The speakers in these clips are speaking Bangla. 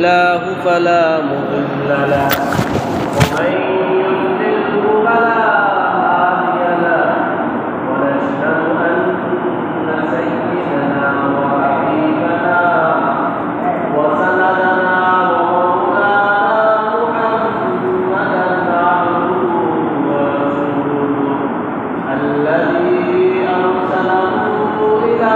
الله فلا مضل له ومن يضلله فلا هادي له ونشهد أن سيدنا وحبيبنا وسندنا ومولانا محمدا عبده ورسوله الذي أرسله إلى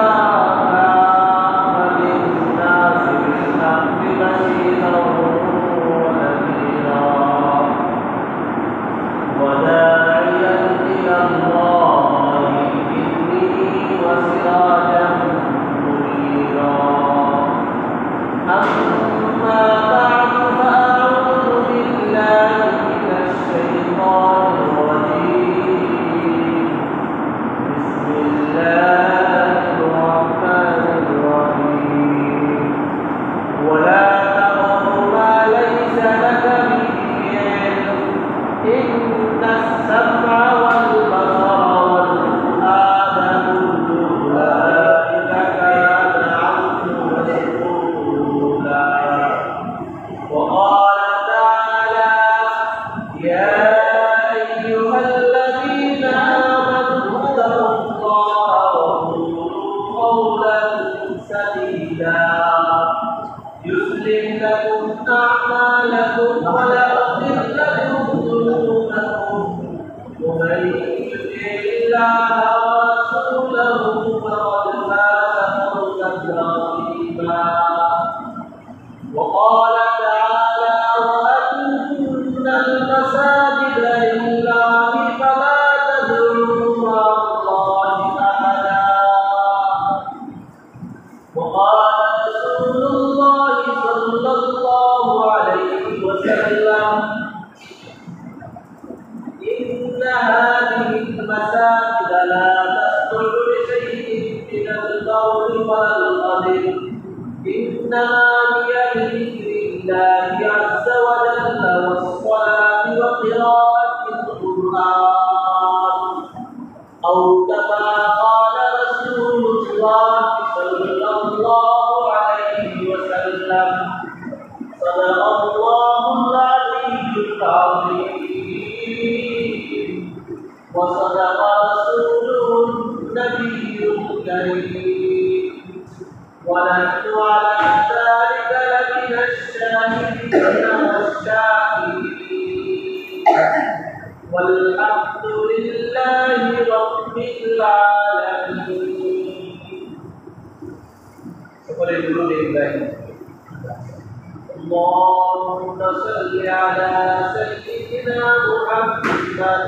اللهم صل على سيدنا محمد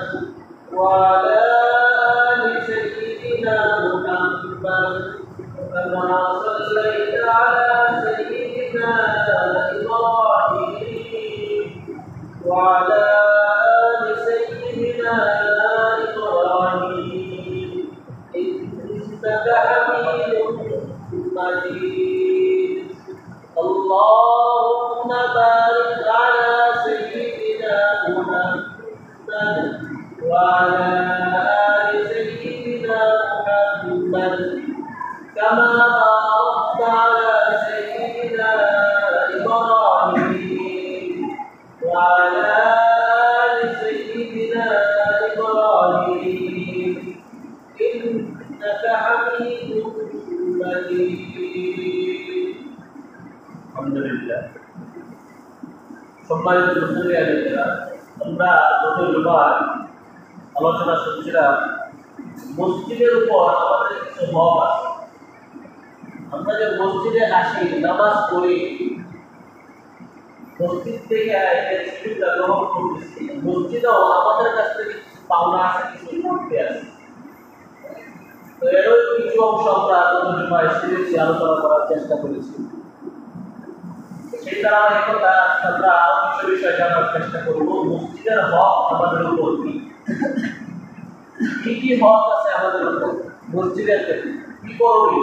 وعلى آل سيدنا محمد كما صليت على سيدنا إبراهيم وعلى آل سيدنا إبراهيم إنك حميد مجيد. اللهم بارك على سيدنا محمد وعلى آل سيدنا محمد كما باركت على سيدنا إبراهيم وعلى آل سيدنا إبراهيم إنك حميد مجيد. আলহামদুলিল্লাহ। সম্মানিত মুসলিম, আমরা গতবার আলোচনা শুনছিলাম মসজিদের উপর আমাদের কিছু হক আছে। আমরা যে মসজিদে আসি, নামাজ পড়ি, মসজিদ থেকে সুবিধা গ্রহণ করতেছি, মসজিদেও আমাদের কাছ থেকে কিছু পাওনা আছে, কিছু করতে আছে। তো এরও কিছু অংশ আমরা গতবার শিখেছি, আলোচনা করার চেষ্টা করেছি। সেই ধারাবাহিকতা আমরা আরো কিছু বিষয় জানার চেষ্টা করবো। মসজিদের হক আমাদের উপর কি কি হক আছে আমাদের উপর, মসজিদের কি করবি,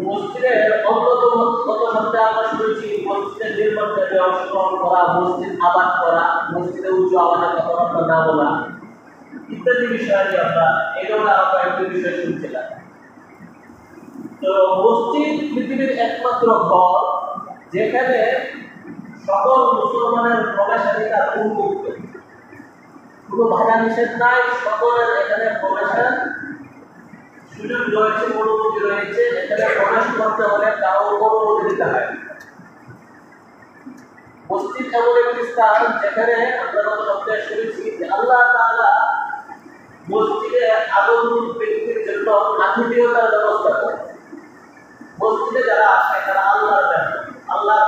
মসজিদের অন্যতম গত সপ্তাহে আমরা শুনেছি মসজিদের নির্মাণ কাজে অংশগ্রহণ করা, মসজিদ আবাদ করা, মসজিদে উঁচু আওয়াজে কথাবার্তা না বলা ইত্যাদি বিষয় আমরা এই ধরনের আরো কয়েকটি বিষয় শুনছিলাম। তো তো মসজিদ পৃথিবীর একমাত্র ঘর যেখানে সকল মুসলমানের প্রবেশাধিকার উন্মুক্ত, কোনো বাধা নিষেধ নাই, সকলের এখানে প্রবেশের সুযোগ রয়েছে, অনুমতি রয়েছে। এখানে প্রবেশ করতে হলে কারো অনুমতি দিতে হয়। মসজিদ এমন একটি স্থান যেখানে আমরা সপ্তাহে শুনেছি যে আল্লাহ তাআলা মসজিদে আগমন ব্যক্তির জন্য আতিথেয়তার ব্যবস্থা করে। মসজিদে যারা আসে তারা আল্লাহর আল্লাহ।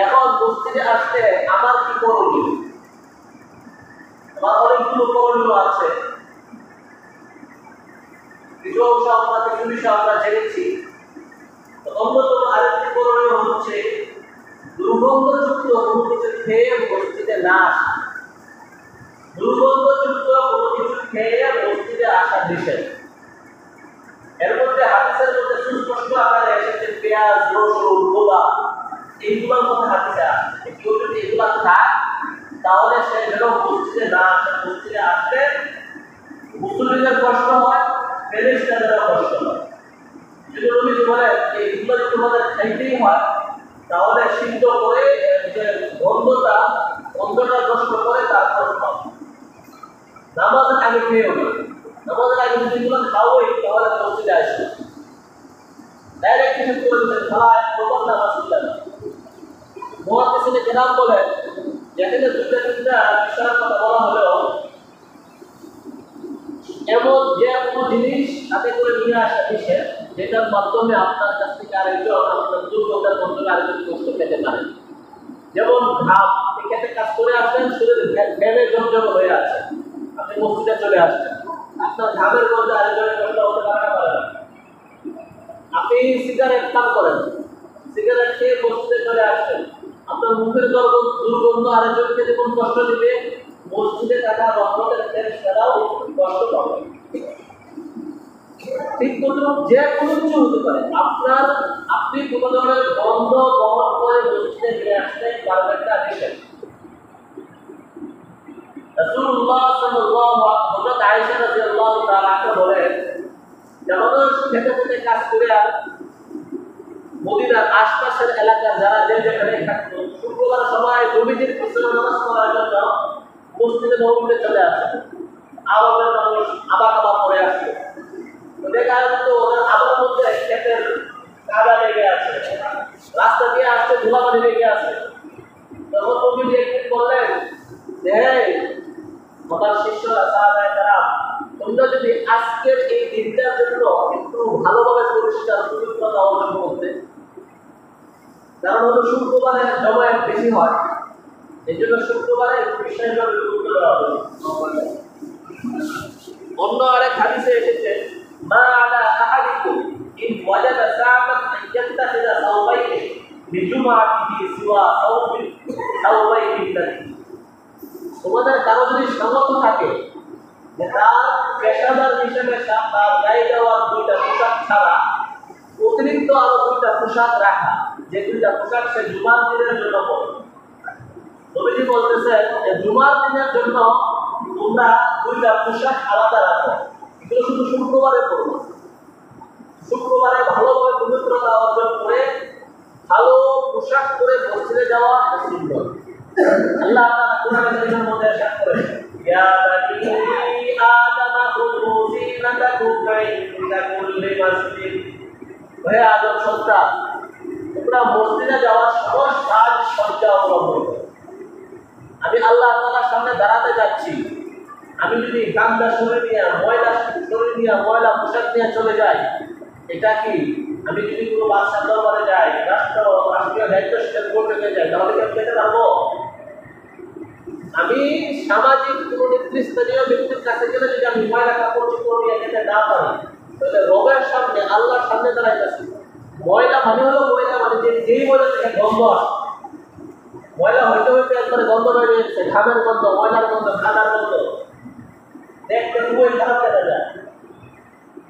এখন মসজিদে আসতে আমার কি করণীয়? আমার অনেকগুলো করণীয় আছে। কিছু অংশ আমরা কিছু বিষয় আমরা জেনেছি। অন্যতম আরেকটি করণীয় হচ্ছে দুর্গন্ধযুক্ত কোনো কিছু খেয়ে মসজিদে না আসা। দুর্গন্ধযুক্ত কোনো কিছু খেয়ে মসজিদে আসা নিষেধ। এর মধ্যে হাদিসের মধ্যে সুস্পষ্ট আকারে এসেছে পেঁয়াজ, রসুন, গোলা, এইগুলোর মধ্যে হাদিসে আসছে। কেউ যদি এগুলা খায় তাহলে সে যেন মসজিদে না আসে। মসজিদে আসলে মুসলিমদের কষ্ট হয়, ফেরেশতাদেরও কষ্ট হয়। যদি নবীজি বলেন যে এগুলো যদি তোমাদের খাইতেই হয় তাহলে সিদ্ধ করে যে গন্ধটা নষ্ট করে তারপর খাও। নামাজের আগে খেয়েও না। নামাজের আগে যদি এগুলো খাওয়াই তাহলে মসজিদে আসবে। ডাইরেক্ট কিছু করে দিচ্ছেন খাওয়ায় প্রথম নামাজ ছিলেন। মুহাদ্দিসিনে কেরাম বলেন যেখানে দুইটা তিনটা বিষয়ের কথা বলা হলেও এমন যে কোনো জিনিস হাতে করে নিয়ে আসা নিষেধ যেটার মাধ্যমে আপনার কাছ থেকে আরেকজন আপনার দুর্গন্ধের মাধ্যমে আরেকজন কষ্ট পেতে পারে। যেমন ঘাম, খেতে কাজ করে আসলেন, শরীরে ঘেমে জমজম হয়ে আছে, আপনি মসজিদে চলে আসছেন, আপনার ঘামের মধ্যে আরেকজনের কষ্ট হতে পারে না। আপনি সিগারেট পান করেন, সিগারেট খেয়ে মসজিদে চলে আসছেন, আপনার মুখের দুর্গন্ধ আরেকজনকে যেমন কষ্ট দিবে, মসজিদে থাকা রহমতের ফেরেশতারাও কষ্ট পাবে। ঠিক মতো যে কোনো কিছু হতে পারে। আপনি কোনো ধরনের গন্ধ বহন করে মসজিদে নিয়ে আসলে পারবেন না নিষেধ। রাসূলুল্লাহ সাল্লাল্লাহু আলাইহি ওয়াসাল্লাম আয়েশা রাদিয়াল্লাহু তাআলা বলেন যে আমাদের খেতে খেতে কাজ করে মদিনার আশপাশের এলাকার যারা যে যেখানে থাকতো শুক্রবার সময় নবীজির পিছনে নামাজ পড়ার জন্য মসজিদে নববীতে চলে আসে। আবাদের মানুষ আবার পড়ে আসে। দেখা যাচ্ছে ওদের আবার মধ্যে ক্ষেতের কাদা লেগে আছে, রাস্তা দিয়ে আসতে ধুলাবালি লেগে আছে। তখন নবীজি একদিন বললেন যে আমার শিষ্যরা সাহাবায়ে কেরাম, তোমরা যদি আজকের এই দিনটার জন্য একটু ভালোভাবে পরিষ্কার পবিত্রতা অর্জন করতে, কারণ হলো শুক্রবারে জমায়েত বেশি হয়, এই জন্য শুক্রবারে একটু বিশেষভাবে গুরুত্ব দেওয়া হবে। অন্য আরেক হাদিসে এসেছে মা আলা আহাদিকুম ইন ওয়াজাদা সাআতান আন ইয়াত্তাখিযা সাওবাইহি লিজুমআতিহি সিওয়া সাওবাইহি তাতি। তোমাদের কারো যদি সামর্থ্য থাকে যে তার পেশাদার হিসেবে তার গায়ে দেওয়ার দুইটা পোশাক ছাড়া অতিরিক্ত আরো দুইটা পোশাক রাখা, যে দুইটা পোশাক সে জুমার দিনের জন্য পরে। নবীজি বলতেছেন যে জুমার দিনের জন্য তোমরা দুইটা পোশাক আলাদা রাখো, এগুলো শুধু শুক্রবারে পড়বো। শুক্রবারে ভালোভাবে পবিত্রতা অর্জন করে ভালো পোশাক পরে মসজিদে যাওয়া সুন্দর। আল্লাহ তাআলা কোরআনে কারীমের মধ্যে ارشاد করেন ইয়া বানি আদামা খুযু যিনাতাকুম ইনদা কুল্লি মাসজিদ। হে আদম সন্তান, তোমরা মসজিদে যাওয়ার সময় সাজ সজ্জা অবলম্বন করো। আমি আল্লাহ তাআলার সামনে দাঁড়াতে যাচ্ছি, আমি যদি গান্দা শরীর নিয়ে ময়লা পোশাক নিয়ে চলে যাই, এটা কি আমি যদি কোনো বাদশার দরবারে যাই, রাষ্ট্রীয় দায়িত্বশীল কোর্টে যাই, তাহলে কি আমি যেতে পারবো? আমি সামাজিক কোনো নেতৃস্থানীয় ব্যক্তির কাছে গেলে যদি আমি ময়লা কাপড় চোপড় নিয়ে যেতে না পারি, তাহলে রবের সামনে আল্লাহর সামনে দাঁড়াইতেছি। ময়লা মানে হলো ময়লা মানে যেই ময়লা থেকে গন্ধ আসে, ময়লা হইতে হইতে একবারে গন্ধ বের হয়েছে, ঘামের গন্ধ, ময়লার গন্ধ, খানার গন্ধ, দেখতে খুবই খারাপ দেখা যায়।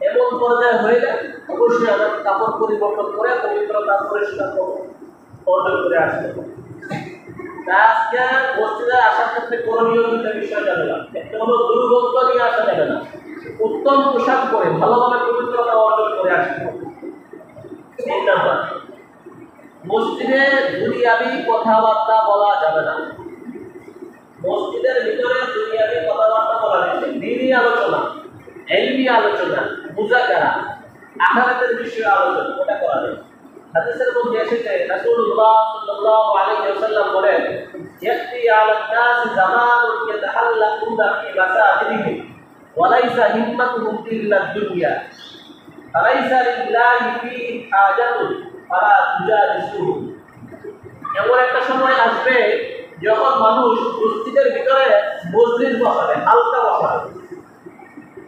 এমন পর্যায়ে হইলে অবশ্যই আমাকে কাপড় পরিবর্তন করে পবিত্রতা পরিষ্কার অর্জন করে আসতে হবে। আজকে মসজিদে আসার ক্ষেত্রে করণীয় দুটো বিষয় জানলাম। একটা হলো দুর্গন্ধ নিয়ে আসা যাবে না, উত্তম পোশাক পরে ভালোভাবে পবিত্রতা অর্জন করে আসতে হবে। তিন নাম্বার, মসজিদে দুনিয়াবি কথাবার্তা বলা যাবে না। মসজিদের ভিতরে দুনিয়াবি কথাবার্তা বলা যাবে, দ্বীনি আলোচনা, ইলমি আলোচনা, মুযাকারা, আখিরাতের বিষয়ে আলোচনা ওটা করা যাবে। হাদিসের মধ্যে এসেছে রাসূলুল্লাহ সাল্লাল্লাহু আলাইহি ওয়াসাল্লাম বলেন, ইয়াতি আলান নাস জামানুন ইয়াতাহাল্লাকুনা ফি মাসাজিদিহিম ওয়া লাইসা হিম্মাতুহুম ইল্লা দুনিয়া ফালাইসা লিল্লাহি ফীহি হাজাতুন ফালা তুজালিসুহু। এমন একটা সময় আসবে যখন মানুষ মসজিদের ভিতরে মজলিস বসাবে, হালকা বসাবে।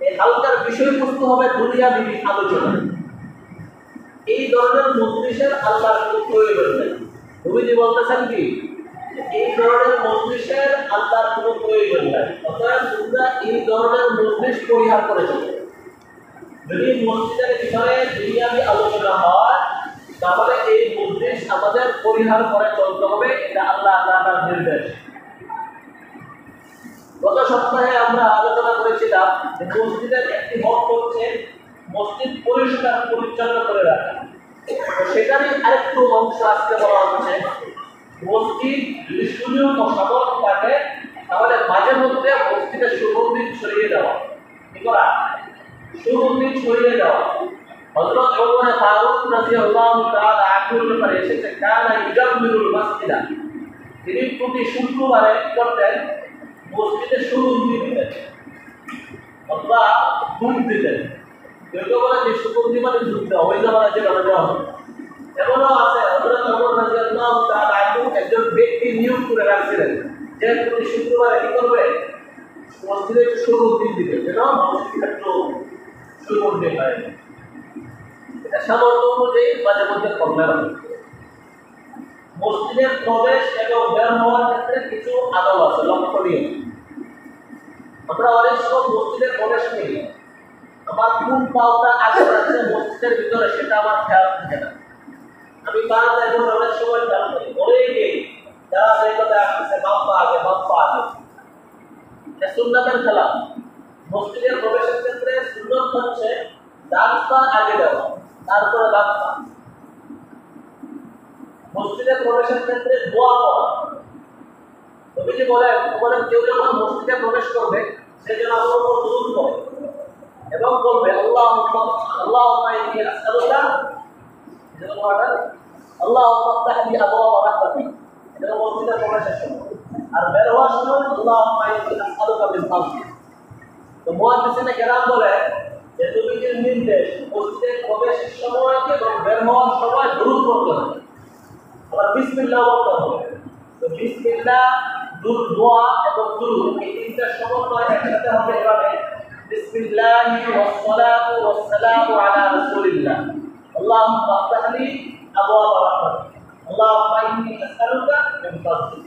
এই হালকার বিষয়বস্তু হবে দুনিয়াবি আলোচনা। এই ধরনের মজলিসের আল্লাহর কোনো প্রয়োজন নেই। নবীজি বলতেছেন কি, এই ধরনের মজলিসের আল্লাহর কোনো প্রয়োজন নাই। অতএব তোমরা এই ধরনের মজলিস পরিহার করে চলো। যদি মসজিদের ভিতরে দুনিয়াবি আলোচনা হয় তাহলে এই মজলিস আমাদের পরিহার করে চলতে হবে, এটা আল্লাহ তাআলার নির্দেশ। গত সপ্তাহে আমরা আলোচনা করেছিলাম যে মসজিদের একটি হক হচ্ছে মসজিদ পরিষ্কার পরিচ্ছন্ন করে রাখা। সেখানে আরেকটু অংশ আজকে বলা হচ্ছে, মসজিদ যদি সুযোগ ও সামর্থ্য থাকে তাহলে মাঝে মধ্যে মসজিদের সুগন্ধি ছড়িয়ে দেওয়া। কি করা? সুগন্ধি ছড়িয়ে দেওয়া। হযরত ওমর ফারুক রাদিয়াল্লাহু তাআলা আনহুর ব্যাপারে এসেছে, কানা ইউজাম্মিলুল মাসজিদা, তিনি প্রতি শুক্রবারে করতেন মসজিদে সুগন্ধি দিতেন অথবা ধূপ দিতেন। কেউ কেউ বলে যে সুগন্ধি মানে ধূপ দেওয়া, ওই জামানা যেভাবে দেওয়া হয়। এমনও আছে হযরত ওমর রাদিয়াল্লাহু তাআলা আনহু একজন ব্যক্তি নিয়োগ করে রাখছিলেন যে প্রতি শুক্রবারে কি করবে, মসজিদে সুগন্ধি দিবে, যেন মসজিদ একটু সুগন্ধি হয়। এটা সাধারণত অনুযায়ী মাঝে মধ্যে করলে হবে। মসজিদের প্রবেশ এবং বের হওয়ার ক্ষেত্রে কিছু আদব আছে, লক্ষণীয়। আমরা অনেক সময় মসজিদে প্রবেশ করি, আমার কোন পাওটা আগে আছে মসজিদের ভিতরে সেটা আমার খেয়াল থাকে না। আমি বারান্দায় এখন অনেক সময় খেয়াল করি, অনেকেই যারা সেই কথা আসতেছে বাম পা আগে, বাম পা আগে। এটা সুন্নাতের খেলা। মসজিদের প্রবেশের ক্ষেত্রে সুন্নত হচ্ছে ডান পা আগে দেওয়া, তারপরে বাম পা। মসজিদে প্রবেশের ক্ষেত্রে দোয়া করা। নবীজি বলেন, তোমাদের কেউ যখন মসজিদে প্রবেশ করবে সে যেন আমার উপর দুরূদ পড়ে এবং বলবে আল্লাহুম্মা ইন্নী আসআলুকা, যেন বলা আল্লাহুম্মা ইফতাহ লি আবওয়াব রাহমাতিক, এটা মসজিদে প্রবেশের সময়। আর বের হওয়ার সময় আল্লাহুম্মা ইন্নী আসআলুকা মিন ফাদলিক। তো মুহাদ্দিসিনে কেরাম বলে যে নবীজির নির্দেশ মসজিদে প্রবেশের সময় এবং বের হওয়ার সময় দুরূদ পড়তে হবে, আবার বিসমিল্লাহ বলতে হবে। তো বিসমিল্লাহ, দোয়া এবং দুরূদ এই তিনটা সমন্বয় একসাথে হবে এভাবে, বিসমিল্লাহি ওয়াস সালাতু ওয়াস সালামু আলা রাসূলিল্লাহ, আল্লাহুম্মা ইফতাহ লি আবওয়াব রাহমাতিক, আল্লাহুম্মা ইন্নী আসআলুকা মিন ফাদলিক।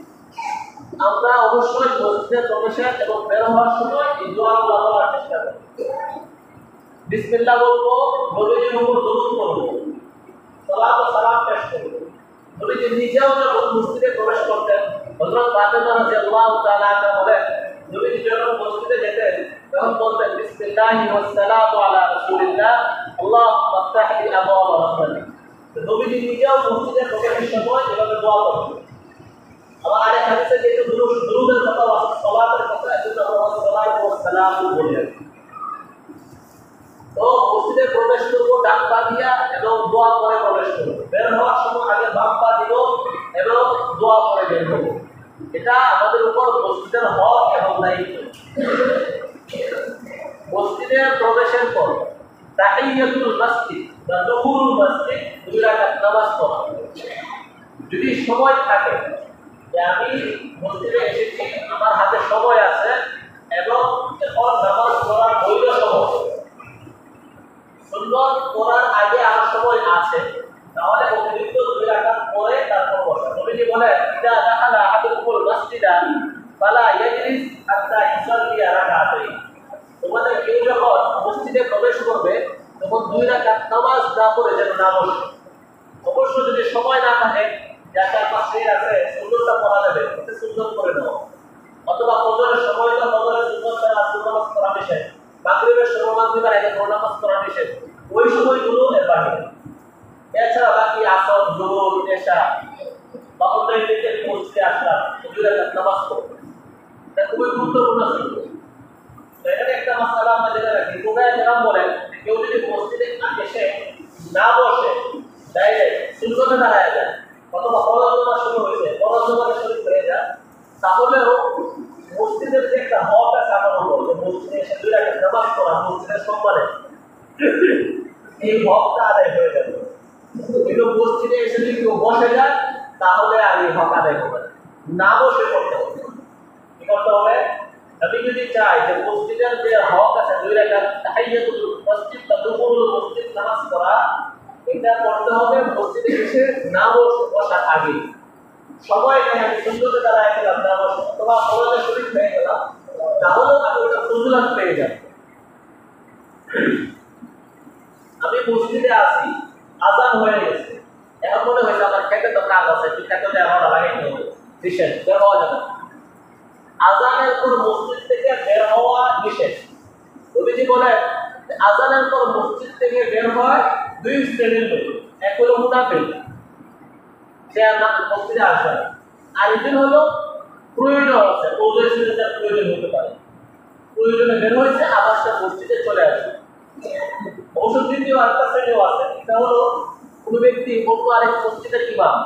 আমরা অবশ্যই মসজিদে প্রবেশের এবং বের হওয়ার সময় এই দোয়াগুলো বলার চেষ্টা করব। বিসমিল্লাহ বলবো, নবীজির উপর দুরূদ পড়ব, সালাত ও সালাম পেশ করব। নবীজি নিজেও যখন মসজিদে প্রবেশ করতেন, হযরত ফাতেমা রাদিয়াল্লাহু তাআলা আনহা বলেন, নবীজি যখন মসজিদে যেতেন তখন বলতেন বিসমিল্লাহি ওয়াস সালাতু আলা রাসূলিল্লাহ, আল্লাহুম্মা ইফতাহ লি আবওয়াব রাহমাতিক। নবীজি নিজেও মসজিদে প্রবেশের সময় এভাবে দোয়া করতেন। আবার আরেক হাদিসে যেহেতু দুরূদের কথা আছে, সালাতের কথা, এজন্য আমরা সালাতু ওয়াস সালাম বলি। তো মসজিদে প্রবেশ করব ডান পা দিয়া এবং দোয়া করে প্রবেশ করব। বের হওয়ার সময় আগে বাম পা দিব এবং দোয়া করে বের হব। এটা আমাদের উপর মসজিদের হক এবং দায়িত্ব। মসজিদে প্রবেশের পর তাহিয়াতুল মসজিদ বা দুখুলুল মসজিদ 2 রাকাত নামাজ পড়া। যদি সময় থাকে যে আমি মসজিদে এসেছি, আমার হাতে সময় আছে এবং এখন নামাজ পড়ার বৈধ সময়, সুন্নত পড়ার আগে আর সময় আছে, তাহলে অতিরিক্ত 2 রাকাত পরে তারপর বসা। নবীজি বলেন, ইদা দাখালা আহাদুকুল মাসজিদা ফালা ইয়াজলিস হাত্তা ইউসাল্লি রাকাতাইন। তোমাদের কেউ যখন মসজিদে প্রবেশ করবে তখন 2 রাকাত নামাজ না পড়ে যেন না বসে। অবশ্য যদি সময় না থাকে, যার পাশে আছে সুন্নতটা পড়া যাবে, সুন্নত করে নাও, অথবা ফজরের সময় তো ফজরের সুন্নত ছাড়া নামাজ পড়া নিষেধ, মাগরিবের সময় মাগরিবের আগে ফরজ নামাজ পড়া নিষেধ, ওই সময়গুলো এর বাহিরে। এছাড়া বাকি আসর, জোহর, এশা বা অন্যান্য দিকে মসজিদে আসলাম, দুই রাকাত নামাজ পড়ব, এটা খুবই গুরুত্বপূর্ণ ছিল। এখানে একটা মাসালা আমরা জেনে রাখি, ফুকাহায়ে বলেন কেউ যদি মসজিদে এসে না বসে ডাইরেক্ট সুন্নতে দাঁড়ায় যায় অথবা ফরজ নামাজ শুরু হয়েছে ফরজ নামাজে শরীক হয়ে যায়, তাহলেও মসজিদের যে একটা হক আছে আমার উপর, যে মসজিদে এসে দুই রাকাত নামাজ পড়া মসজিদের সম্মানে, এই হকটা আদায় হয়ে যাবে। কিন্তু মসজিদে এসে যদি কেউ বসে যায় তাহলে আর এই হক আদায় হবে না, বসে পড়তে হবে। কি করতে হবে? আমি যদি চাই যে মসজিদের যে হক আছে দুই রাকাত তাহিয়াতুল মসজিদ বা দুখুলুল মসজিদ নামাজ পড়া, এটা করতে হবে মসজিদে এসে না বসার আগে। সময় নেই আমি সুন্দরে দাঁড়ায় গেলাম না বসে, অথবা ফরজে শরীক হয়ে গেলাম, তাহলেও আমি ওটা ফজিলত পেয়ে যাব। আমি মসজিদে আছি, আজান হয়ে গেছে, এখন মনে হয়েছে আমার খেতে তো কাজ আছে, একটু খেতে আমার লাগাইতে হবে, নিষেধ, বের হওয়া যাবে। আজানের পর মসজিদ থেকে বের হওয়া নিষেধ। নবীজি বলেন আজানের পর মসজিদ থেকে বের হয় দুই শ্রেণীর লোক, এক হলো মুনাফিক, সে মসজিদে আসবে, আর একজন হলো প্রয়োজন আছে, ওদের সাথে প্রয়োজন হতে পারে, প্রয়োজনে বের হয়েছে আবার সে মসজিদে চলে আসবে। অবশ্য দ্বিতীয় আরেকটা শ্রেণীও আছে, এটা হলো কোনো ব্যক্তি অন্য আরেক মসজিদের ইমাম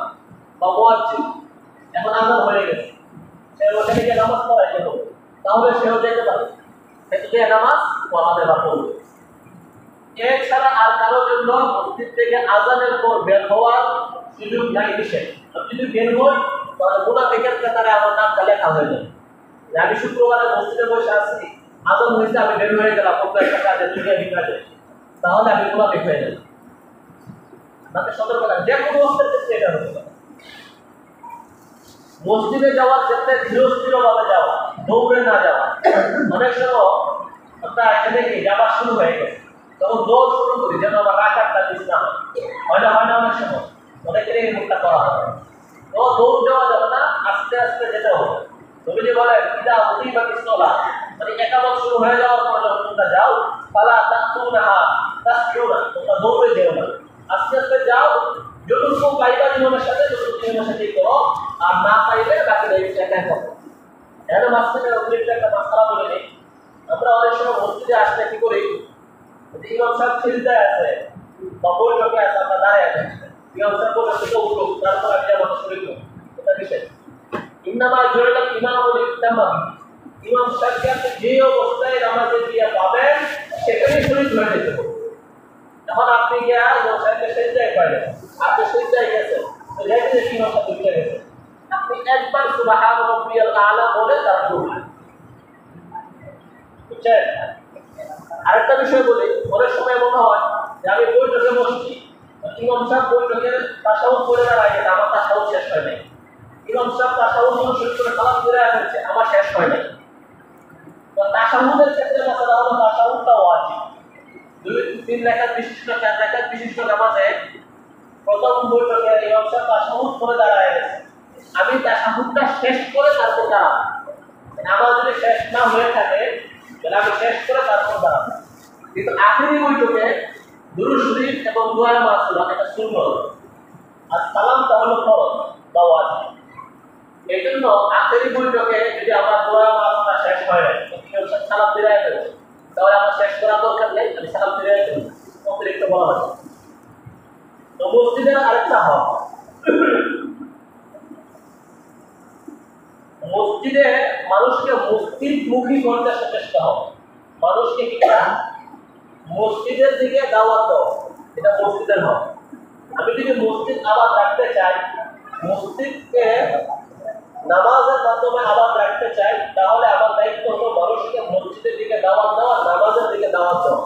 বা মুয়াজ্জিন, এখন আজান হয়ে গেছে, সে ওখানে গিয়ে নামাজ পড়াইতে হবে, তাহলে সেও যেতে পারে, সেটা দিয়ে নামাজ পড়াবে বা পড়বে। এছাড়া আর কারোর জন্য মসজিদ থেকে আজানের পর বের হওয়ার সুযোগ নাই, নিষেধ। আমি যদি বের হই তাহলে মুনাফিকের কাতারে আমার নামটা লেখা হয়ে যাবে। আমি শুক্রবারে মসজিদে বসে আছি, আজান হয়েছে, আমি বের হয়ে গেলাম অন্য একটা কাজে, দুনিয়াবি কাজে, তাহলে আমি মুনাফিক হয়ে যাব। তাতে সতর্ক থাকবেন, যে কোনো অবস্থার ক্ষেত্রে এটা হতে পারে। মসজিদে যাওয়ার ক্ষেত্রে ধীরস্থিরভাবে যাওয়া, দৌড়ে না যাওয়া। অনেক সময় আমরা এখানে কি যাওয়া শুরু হয়ে গেছে, তখন দৌড় শুরু করি যেন আমার রাখারটা মিস না হয় না, অনেক সময় অনেকের এই মুখটা করা হয়। তো দৌড় দেওয়া যাবে না, আস্তে আস্তে যেতে হবে। নবীজি বলেন ইদা উকিমা বিসসালাহ, মানে একামত শুরু হয়ে যাওয়ার পর যখন তোমরা যাও, ফালা তাসুনাহা তাসজুনা, তোমরা দৌড়ে যেও না, আস্তে আস্তে যাও, যতটুকু পাইবা জীবনের সাথে ততটুকু জীবনের সাথেই করো, আর না পাইলে বাকি দায়িত্ব একাই করো। এর মাঝখানে অতিরিক্ত একটা মাসআলা বলে নেই, আমরা অনেক সময় মসজিদে আসলে কি করি, ইমাম সাহেব সিজদায় আছে বা বৈঠকে আছে, আমরা দাঁড়িয়ে আছি, ইমাম সাহেব বলে থেকে উঠুক, তারপর আমি আমার শরীর করব, এটা নিষেধ। ইন্নামা জুইলাল ইমামুল ইমাম, ইমাম সাহেবকে আপনি যে অবস্থায় নামাজে দিয়ে পাবেন সেখানেই শরীর হয়ে যেতে হবে। এখন আপনি গিয়া ইমাম সাহেবকে সিজদায় পাইলেন, আপনি সিজদায় গেছেন, তো দেখেন যে ইমাম সাহেব উঠে গেছে, আপনি একবার সুবহান রাব্বিয়াল আলা বলে তারপর উঠলেন, বুঝছেন? আরেকটা বিষয় বলি, অনেক সময় মনে হয় যে আমি বৈঠকে বসছি, ইমাম সাহেব বৈঠকের তাশাহুদ পড়ে যাওয়ার আগে আমার তাশাহুদ শেষ হয় নাই, ইমাম সাহেব তাশাহুদ শুরু করে সালাম ফিরে আসছে, আমার শেষ হয় নাই। তো তাশাহুদের ক্ষেত্রে মাসালা হলো তাশাহুদটা ওয়াজিব। 2-3 রাকাত বিশিষ্ট 4 রাকাত বিশিষ্ট নামাজে প্রথম বৈঠকে ইমাম সাহেব তাশাহুদ করে দাঁড়ায় গেছে, আমি তাশাহুদটা শেষ করে তারপর দাঁড়াবো। নামাজ যদি শেষ না হয়ে থাকে তাহলে আমি শেষ করে তারপর দাঁড়াবো। কিন্তু আখেরি বৈঠকে দুরূদ শরীফ এবং দোয়া মাসুরা এটা সুন্নাত, আর সালামটা হলো ফরজ বা ওয়াজিব। এই জন্য আখেরি বৈঠকে যদি আমার দোয়া মাসুরা শেষ হয় না, সালাম ফিরায় ফেলছে, তাহলে আমার শেষ করার দরকার নেই, আমি সালাম ফিরায় ফেলবো, অতিরিক্ত বলা হয়। তো মসজিদের আরেকটা হক, মসজিদে মানুষকে মসজিদমুখী করতে চেষ্টা হবে, মানুষকে কি করা, মসজিদের দিকে দাওয়াত দেওয়া, এটা মসজিদের হক। আমি যদি মসজিদ আবাদ রাখতে চাই, মসজিদকে নামাজের মাধ্যমে আবাদ রাখতে চাই, তাহলে আমার দায়িত্ব হলো মানুষকে মসজিদের দিকে দাওয়াত দেওয়া, নামাজের দিকে দাওয়াত দেওয়া।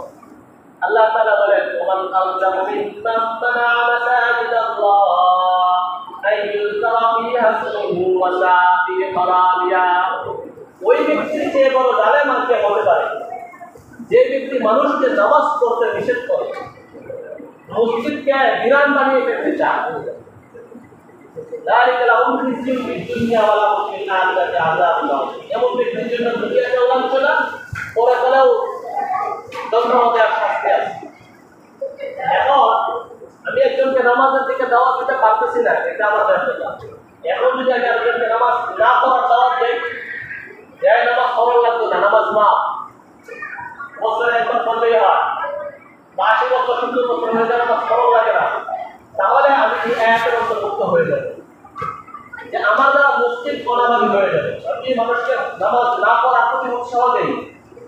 আল্লাহ তাআলা বলেন ওমান আযলামু মিম্মান মানাআ মাসাজিদাল্লাহ আইয়ুযকারা ফিহা ইসমুহু ওয়া সাআ ফি খারাবিহা। ওই ব্যক্তির চেয়ে বড় জালেম আর কে হতে পারে যে ব্যক্তি মানুষকে নামাজ পড়তে নিষেধ করে, মসজিদকে বিরান বানিয়ে ফেলতে চায়। যালিকা লাহুম খিজয়ুন ফিদ দুনিয়া ওয়া লাহুম ফিল আখিরাতি আযাবুন আযীম। এমন ব্যক্তির জন্য দুনিয়াতে লাঞ্ছনা, পরকালেও তন্ত্র মতে আর শাস্তি আছে। এখন আমি একজনকে নামাজের দিকে দাওয়াত দিতে পারতেছি না, এটা আমার ব্যর্থতা। এখন যদি আমি একজনকে নামাজ না পড়ার দাওয়াত দেই, যে নামাজ পড়া লাগতো না, নামাজ মাপ, বছরে একবার পড়লেই হয়, 80 বছর 70 বছর হয়ে যায় নামাজ পড়া লাগে না, তাহলে আমি এই আয়াতের অন্তর্ভুক্ত হয়ে যাব যে আমার দ্বারা মসজিদ অনাবাদী হয়ে যাবে। আপনি মানুষকে নামাজ না পড়ার প্রতি উৎসাহ দেই,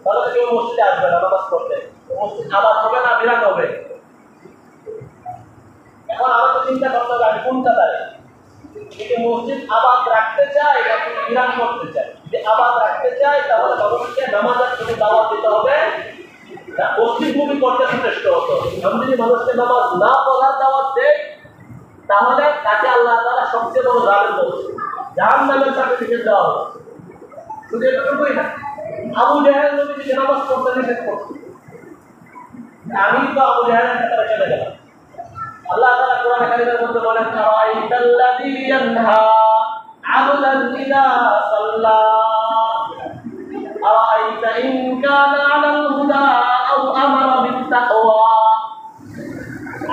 তাহলে কেউ মসজিদে আসবে না নামাজ পড়তে, মসজিদ আবাদ হবে না, বিরাট হবে। এখন আমাকে চিন্তা করতে হবে আমি কোনটা দাঁড়াই, যদি মসজিদ আবাদ রাখতে চাই নাকি বিরাট করতে চাই। যদি আবাদ রাখতে চাই তাহলে মানুষকে নামাজের প্রতি দাওয়াত দিতে হবে, মসজিদমুখী করতে চেষ্টা হতো। আমি যদি মানুষকে নামাজ না পড়ার দাওয়াত দেই তাহলে তাকে আল্লাহ তাআলা সবচেয়ে বড় জালেম বলছে, জাহান্নামের সার্টিফিকেট দেওয়া হবে। শুধু এটুকুই না, আবু জাহেল নবীকে নামাজ পড়তে নিষেধ করছে, আমি তো আবু জাহেলের কাছে চলে গেলাম। আল্লাহ তাআলা কোরআন কারীমের মধ্যে বলেন, আরাইতাল্লাযী ইয়ানহা আবদান ইযা সাল্লা আরাইতা ইন কানা আলাল হুদা আও আমারা বিত্তাকওয়া।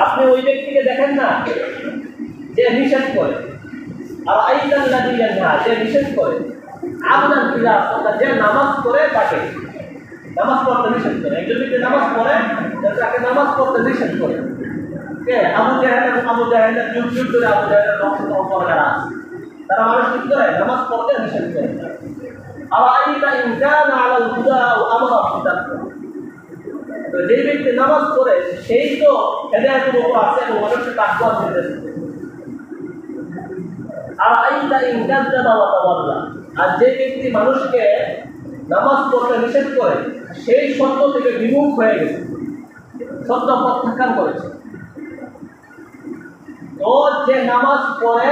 আপনি ওই ব্যক্তিকে দেখেন না যে নিষেধ করে, আরাইতাল্লাযী ইয়ানহা, যে নিষেধ করে, আবদান ইযা সাল্লা, যে নামাজ পড়ে তাকে নামাজ পড়তে নিষেধ করে। একজন ব্যক্তি নামাজ পড়ে তাকে নামাজ পড়তে নিষেধ করে। আবু জাহেলের যুগ যুগ ধরে আবু জাহেলের বংশধর যারা আছে তারা মানুষ কি করে, নামাজ পড়তে নিষেধ করে। আরাইতা ইন কানা আলাল হুদা আও আমারা বিত্তাকওয়া, তো যে ব্যক্তি নামাজ পড়ে সেই তো হেদায়েতের উপর আছে এবং মানুষকে তাকওয়ার নির্দেশ করে। আরাইতা ইন কাযাবা ওয়া তাওয়াল্লা, আর যে ব্যক্তি মানুষকে নামাজ পড়তে নিষেধ করে সেই সত্য থেকে বিমুখ হয়ে গেছে, সত্য প্রত্যাখ্যান করেছে। তো যে নামাজ পড়ে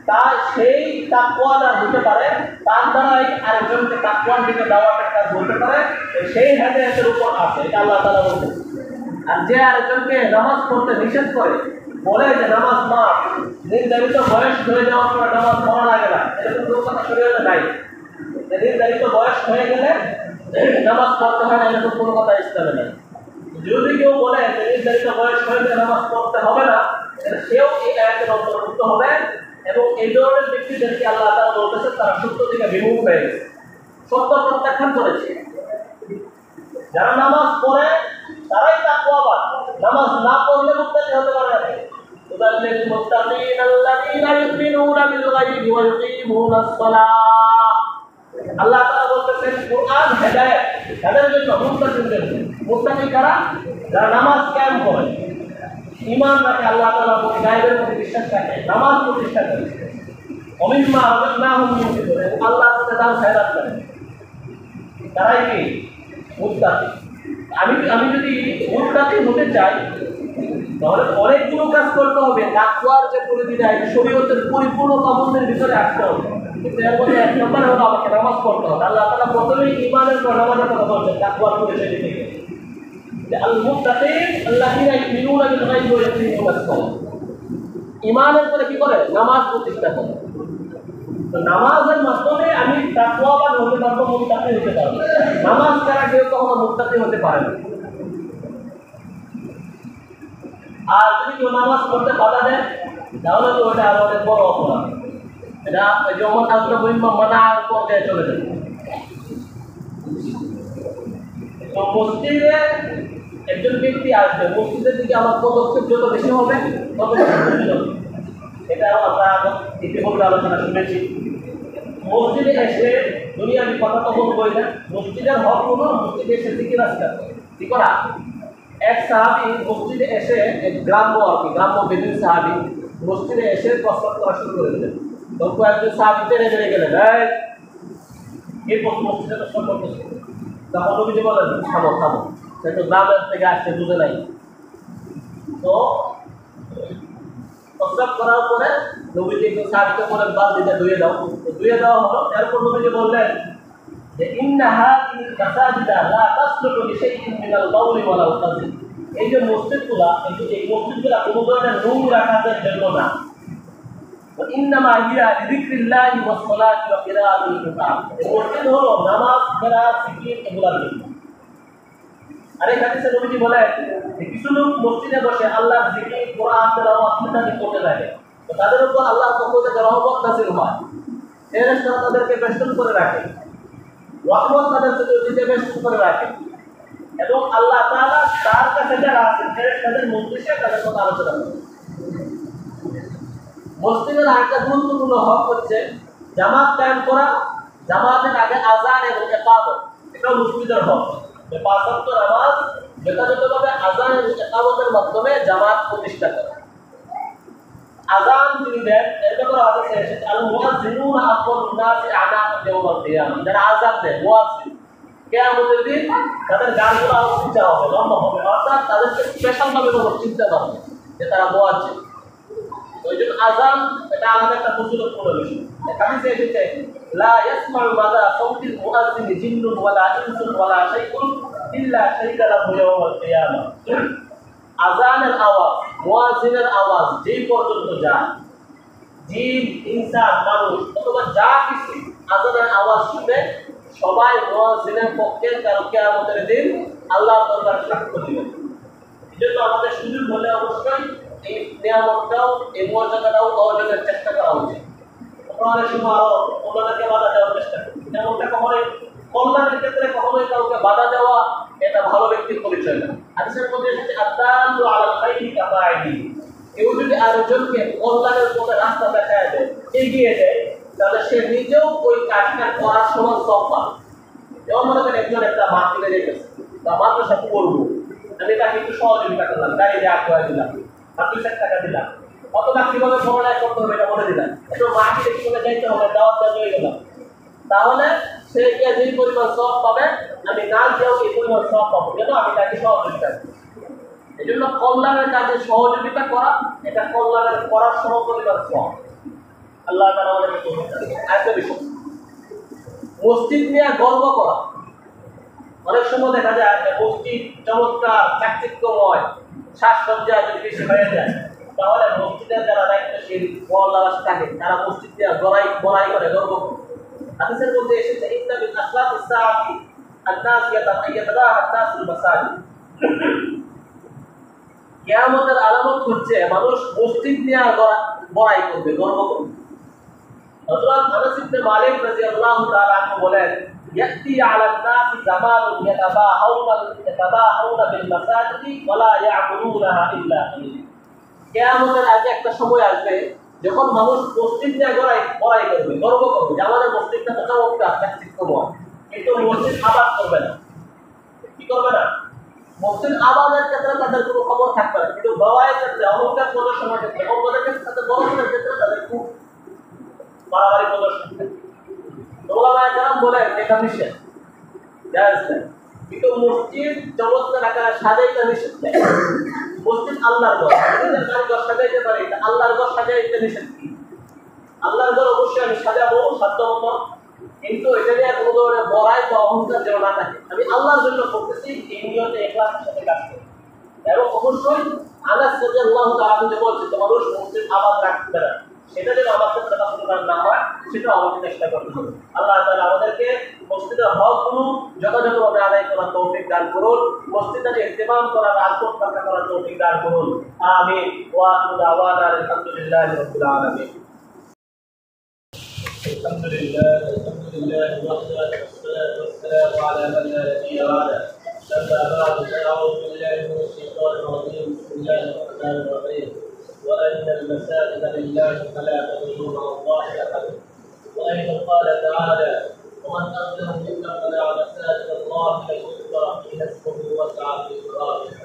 তার সেই তাকওয়াদার হতে পারে, তার দ্বারাই আরেকজনকে তাকওয়ার দিকে দাওয়াতের কাজ বলতে পারে, সেই হেদায়েতের উপর আছে, এটা আল্লাহ তাআলা বলছেন। আর যে আরেকজনকে নামাজ পড়তে নিষেধ করে, বলে যে নামাজ মাপ, নির্ধারিত বয়স হয়ে যাওয়ার পর নামাজ পড়া লাগে না, এরকম কোনো কথা শরীয়তে নাই। নির্ধারিত বয়স হয়ে গেলে নামাজ পড়তে হয় না, এরকম কোনো কথা ইসলামে নেই। যদি কেউ বলে যে নির্ধারিত বয়স হয়ে গেলে নামাজ পড়তে হবে না, সেও এই আয়াতের অন্তর্ভুক্ত হবে এবং এই ধরনের ব্যক্তিদেরকে আল্লাহ তাআলা বলতেছে তারা সত্য থেকে বিমুখ হয়ে গেছে, সত্য প্রত্যাখ্যান করেছে। যারা নামাজ পড়ে তারাই তাকওয়াবান, নামাজ না পড়লে মুত্তাকি হতে পারে না। উদাল্লিল মুত্তাকিন আল্লাযীনা ইউমিনুনা বিল গায়বি ওয়া ইউকিমুনাস সালাহ। আল্লাহ তাআলা বলতেছেন কুরআন হেদায়েত তাদের জন্য, মুত্তাকিদের জন্য। মুত্তাকি কারা? যারা নামাজ কায়েম করে, ঈমান রাখে, আল্লাহ তাআলার প্রতি, গায়বের প্রতি বিশ্বাস রাখে, নামাজ প্রতিষ্ঠা করে, অমিম্মা রাযাকনাহুম ইউনফিকুন, আল্লাহর প্রতি দান খয়রাত করে, তারাই কি মুত্তাকি। আমি যদি মুত্তাকি হতে চাই তাহলে অনেকগুলো কাজ করতে হবে। তাকওয়ার যে পরিধিটা, শরীয়তের পরিপূর্ণ পাবন্দের ভিতরে আসতে হবে। কিন্তু এর মধ্যে এক নম্বরে হলো আমাকে নামাজ পড়তে হবে। আল্লাহ তাআলা প্রথমেই ঈমানের পর নামাজের কথা বলছেন তাকওয়ার পরিচয় দিতে গিয়ে, যে আল মুত্তাকিন আল্লাযীনা ইউমিনুনা বিল গায়বি ওয়া ইউকিমুনাস সালাহ। ঈমানের পরে কি করে? নামাজ প্রতিষ্ঠা করে। তো নামাজের মাধ্যমে আমি তাকওয়াবান হতে পারবো, মুত্তাকি হতে পারবো। নামাজ ছাড়া কেউ কখনো মুত্তাকি হতে পারে না। আর যদি কেউ নামাজ পড়তে বাধা দেয় তাহলে তো ওটা আরো অনেক বড় অপরাধ। এটা যেমন আসলে বইম্মা মানার পর্যায়ে চলে যাবে। তো মসজিদে একজন ব্যক্তি আসবে, মসজিদের দিকে আমার পদক্ষেপ যত বেশি হবে তত বেশি হবে। এটা আমরা ইতিপূর্বে আলোচনা শুনেছি। মসজিদে এসে দুনিয়ার কথা তো বলবোই না, মসজিদের হক হলো মসজিদে এসে জিকির আজকার কি করা। এক সাহাবী মসজিদে এসে, এক গ্রাম্য আর কি, গ্রাম্য বেদুইন সাহাবী মসজিদে এসে প্রস্তাব করা শুরু করে দিলেন। তখন একজন সাহাবী টেনে টেনে গেলেন, এই মসজিদে প্রস্তাব করতেছে। তখন নবীজি বলেন, থামো থামো, সে তো গ্রামের থেকে আসতে বুঝে নাই। তো প্রস্তাব করার পরে নবীজি একজন সাহাবীকে বলেন, বালতিতে ধুয়ে দাও। তো ধুয়ে দেওয়া হলো। এরপর নবীজি বললেন যে ইন্না হাযিহিল মাসাজিদা লা তাসলুহু লিশাইইন মিনাল বাউলি ওয়ালা তাসিল। এই যে মসজিদগুলা, এই মসজিদগুলা কোনো ধরনের নোংরা কাজের জন্য না। ইন্নামা হিয়া লিযিকরিল্লাহি ওয়াস সালাতি ওয়া কিরাআতিল কুরআন। এই মসজিদ হলো নামাজ, কিরাআত, জিকির, এগুলোর জন্য। আরেক হাদিসে নবীজি বলেন যে কিছু লোক মসজিদে বসে আল্লাহর জিকির কোরআন তেলাওয়াত ইত্যাদি করতে থাকে, তো তাদের উপর আল্লাহর পক্ষ থেকে রহমত নাযিল হয়, ফেরেশতারা তাদেরকে বেষ্টন করে রাখে, রহমত তাদের চতুর্দিকে বেষ্টন করে রাখে, এবং আল্লাহ তাআলা তার কাছে যারা আছেন ফেরেশতাদের মজলিসে তাদের কথা আলোচনা করে। মসজিদের আরেকটা গুরুত্বপূর্ণ হক হচ্ছে জামাত কায়েম করা, জামাতের আগে আযান এবং ইকামত, এটা মসজিদের হক। যে পাঁচ ওয়াক্ত নামাজ যথাযথভাবে আযান এবং ইকামতের মাধ্যমে জামাত প্রতিষ্ঠা করা। আযান তিনি দেন, এর ব্যাপারে হাদিসে এসেছে আল মুয়াজ্জিনুনা আফদালুন নাসি আনাকান ইয়াউমাল কিয়ামah, যারা আযান দেন মুয়াজ্জিন কিয়ামতের দিন তাদের গানগুলো আরো উঁচা হবে, লম্বা হবে, অর্থাৎ তাদেরকে স্পেশাল ভাবে কোনো চিন্তা করবে যে তারা মুয়াজ্জিন। ওই জন্য আযান এটা আমাদের একটা ফজিলতপূর্ণ বিষয়। হাদিসে এসেছে লা ইয়াসমাউ মাদা সাউতিল মুয়াজ্জিন জিন্নুন ওয়ালা ইনসুন ওয়ালা শাইউন ইল্লা শাহিদা লাহু ইয়াউমাল কিয়ামাহ। আযানের আওয়াজ, মুয়াজ্জিনের আওয়াজ যেই পর্যন্ত যায়, জিন, ইনসান, মানুষ অথবা যা কিছু আযানের আওয়াজ শুনে সবাই মুয়াজ্জিনের পক্ষে কাল কিয়ামতের দিন আল্লাহর দরবারে সাক্ষ্য দিবেন। এজন্য আমাদের সুযোগ হলে অবশ্যই এই নিয়ামতটাও, এই মর্যাদাটাও অর্জনের চেষ্টা করা উচিত। আমরা অনেক সময় আরো অন্যদেরকে বাধা দেওয়ার চেষ্টা করি, যেমনটা কখনোই কল্যাণের ক্ষেত্রে কখনোই কাউকে বাধা দেওয়া এটা ভালো ব্যক্তির পরিচয় না। হাদিসের মধ্যে এসেছে আদালু আলাল খাইরি কাফাইলি, কেউ যদি আরেকজনকে কল্যাণের পথে রাস্তা দেখায় দেয়, এগিয়ে দেয়, তাহলে সে নিজেও ওই কাজটা করার সমান সওয়াব পাবে। যেমন মনে করেন একজন একটা মাঠ কিনে রেখেছে বা মাদ্রাসা করবো, আমি তাকে একটু সহযোগিতা করলাম, গাড়ি দিয়ে আগ্রহ দিলাম বা 2 টাকা দিলাম, অথবা কিভাবে পড়ালেখা করতে হবে এটা বলে দিলাম, একটু মাটি দেখে চলে যাইতে হবে, দাওয়াত দিয়ে গেলাম, তাহলে সে যেই পরিমাণ সওয়াব পাবে আমি না দিয়েও এই পরিমাণ সওয়াব পাবো, কেন আমি তাকে সহযোগিতা করি। এই জন্য কল্যাণের কাজে সহযোগিতা করা এটা কল্যাণের করার সমপরিমাণ সওয়াব। আল্লাহ তাআলা আমাদেরকে তৌফিক দান করুন। আরেকটা বিষয়, মসজিদ নিয়ে গর্ব করা। অনেক সময় দেখা যায় যে মসজিদ চমৎকার চাকচিক্যময়, সাজসজ্জা যদি বেশি হয়ে যায়, তাহলে মসজিদের যারা দায়িত্বশীল মহল্লাবাসী থাকে তারা মসজিদ নিয়ে বড়াই করে, গর্ব করে। হাদিসের মধ্যে এসেছে ইন্না মিন আশরাতিস সাআতি আন-নাস ইয়াতাদাহা আন-নাসুল মাসাজিদ, কিয়ামতের আলামত হচ্ছে মানুষ মসজিদ নিয়ে বড়াই করবে, গর্ব করবে। হযরত আনাস ইবনে মালিক রাদিয়াল্লাহু তাআলা আনহু বলেন ইয়াতি আলান নাস জামানুন ইয়াতাবাহাউনা বিল মাসাজিদি ওয়া লা ইয়া'বুদুনাহা ইল্লা কালিলা। কিয়ামতের আগে একটা সময় আসবে যখন মানুষ মসজিদ নিয়ে বড়াই করবে, গর্ব করবে যে আমাদের মসজিদটা কত চমৎকার চাকচিক্যময়, কিন্তু মসজিদ আবাদ করবে না। কি করবে না? মসজিদ আবাদের ক্ষেত্রে তাদের কোনো খবর থাকবে না, কিন্তু বড়াইয়ের ক্ষেত্রে, অহংকার প্রদর্শনের ক্ষেত্রে, অন্যদের ক্ষেত্রে, বড়দের ক্ষেত্রে তাদের খুব বাড়াবাড়ি প্রদর্শন করে। ওলামায়ে কেরাম বলেন এটা নিষেধ, জায়েজ নেই, কিন্তু মসজিদ চমৎকার আকারে সাজাইতে নিষেধ নেই। মসজিদ আল্লাহর ঘর, নিজের ঘর সাজাইতে পারে, এটা আল্লাহর ঘর সাজাইতে নিষেধ কি? আল্লাহর ঘর অবশ্যই আমি সাজাবো সাধ্যমতো, কিন্তু এটা নিয়ে কোনো ধরনের বড়াই বা অহংকার যেন না থাকে। আমি আল্লাহর জন্য করতেছি, এই নিয়তে ইখলাসের সাথে কাজ করি। এবং অবশ্যই আনাস রাদিয়াল্লাহু তাআলা যে বলছে যে মানুষ মসজিদ আবাদ রাখতে পারে, সেটা যেন আমার ক্ষেত্রে বাস্তবায়ন না হয়, সেটা আমাদের চেষ্টা করতে হবে। আল্লাহ তাআলা আমাদেরকে মসজিদের হকগুলো যথাযথভাবে আদায় করার তৌফিক দান করুন, মসজিদের ইহতিমাম করার, আদব রক্ষা করার তৌফিক দান করুন। আমিন। ওয়া আখিরু দাওয়ানা আলহামদুলিল্লাহি রাব্বিল আলামিন। আলহামদুলিল্লাহ والصلاة والسلام على من لا نبي بعده. أما بعد فأعوذ بالله من الشيطان الرجيم. بسم الله الرحمن الرحيم. وأن المساجد لله فلا تدعوا مع الله أحدا. وأيضا قال تعالى ومن أظلم ممن منع مساجد الله أن يذكر فيها اسمه وسعى في خرابها.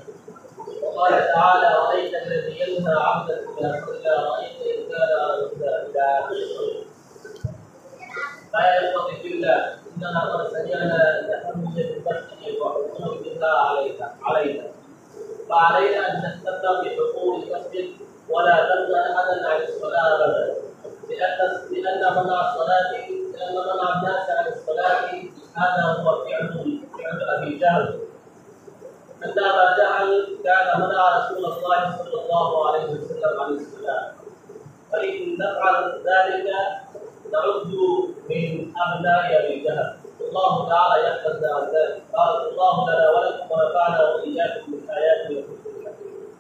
وقال تعالى رأيت الذي ينهى عبدا إذا صلى رأيت إن كان على الهدى إلى آخره. لا يلتقي بالله إننا قد سمعنا تحمل بنفسه وحكم بها علينا فعلينا أن نستمتع بحقوق المسجد ولا نمنع أحدا عن الصلاة أبدا، لأن منع الصلاة لأن منع الناس عن الصلاة هذا هو فعل أبي جهل. أن أبا جهل كان منع رسول الله صلى الله عليه وسلم عن الصلاة، فإن نفعل ذلك نعد من أبناء أبي جهل. الله تعالى يحفظنا عن ذلك. بارك الله لنا ولكم ونفعنا واياكم بالايات والذكر الحكيم.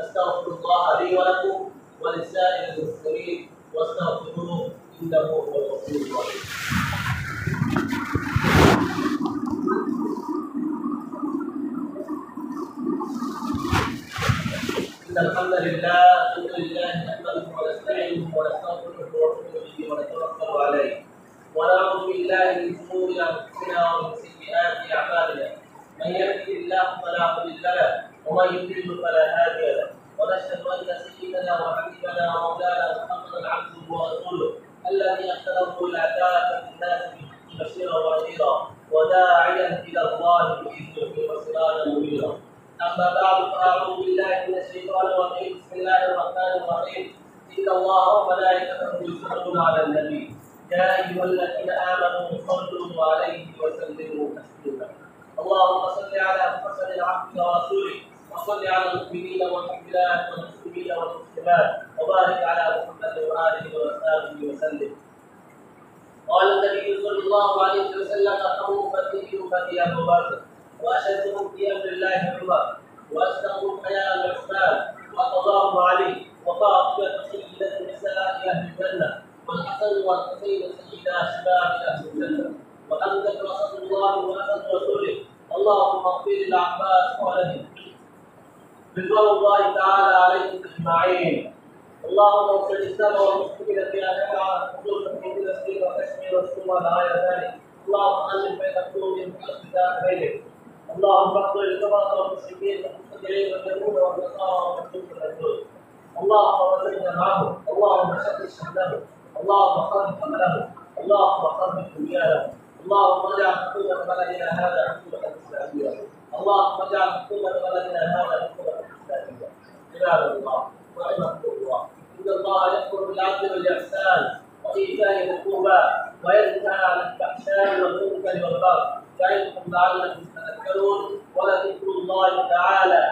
استغفر الله لي ولكم ولسائر المسلمين واستغفروه انه هو الغفور الرحيم. إن الحمد لله نحمده ونستعينه ونستغفره ونؤمن به ونتوكل عليه ونعوذ بالله من شرور أنفسنا ومن سيئات أعمالنا. من يهده الله فلا مضل له ومن يضلل فلا هادي له. ونشهد أن سيدنا وحبيبنا ومولانا محمدا عبده ورسوله الذي أرسله إلى كافة الناس بشيرا ونذيرا وداعيا إلى الله بإذنه وسراجا منيرا. أما بعد فأعوذ بالله من الشيطان الرجيم. بسم الله الرحمن الرحيم. إن الله وملائكته يصلون على النبي يا أيها الذين آمنوا صلوا عليه وسلموا تسليما. اللهم صل على محمد عبدك ورسولك وصل على المؤمنين والمؤمنات والمسلمين والمسلمات وبارك على محمد وآله وصحبه وسلم. قال النبي صلى الله عليه وسلم: خير أمتي أبو بكر وأشدهم في أمر الله عمر وأصدقهم حياء عثمان وقضاهم علي وفاطمة سيدة نساء أهل الجنة والحسن والحسين سيدا شباب أهل الجنة وأنت رسول الله وأنت رسوله. اللهم اغفر للعباس وولده رضوان الله تعالى عليهم أجمعين. اللهم انصر الإسلام والمسلمين في أنواع خصوصا في فلسطين وكشمير والصومال وغير ذلك. اللهم ألف بين قلوبهم وأصلح بينهم. اللهم اغفر للكفرة والمشركين والمبتدعين واليهود والنصارى والمجوس والمجوس. اللهم وزدنا معهم. اللهم شتت شملهم. اللهم خرج عملهم. اللهم خرج دنياهم. اللهم اجعل حكومة بلدنا هذا حكومة إسلامية. اللهم اجعل حكومة بلدنا هذا حكومة إسلامية. عباد الله رحمكم الله، إن الله يأمر بالعدل والإحسان وإيتاء ذي القربى وينهى عن الفحشاء والمنكر والبغي يعظكم لعلكم تذكرون. ولذكر الله تعالى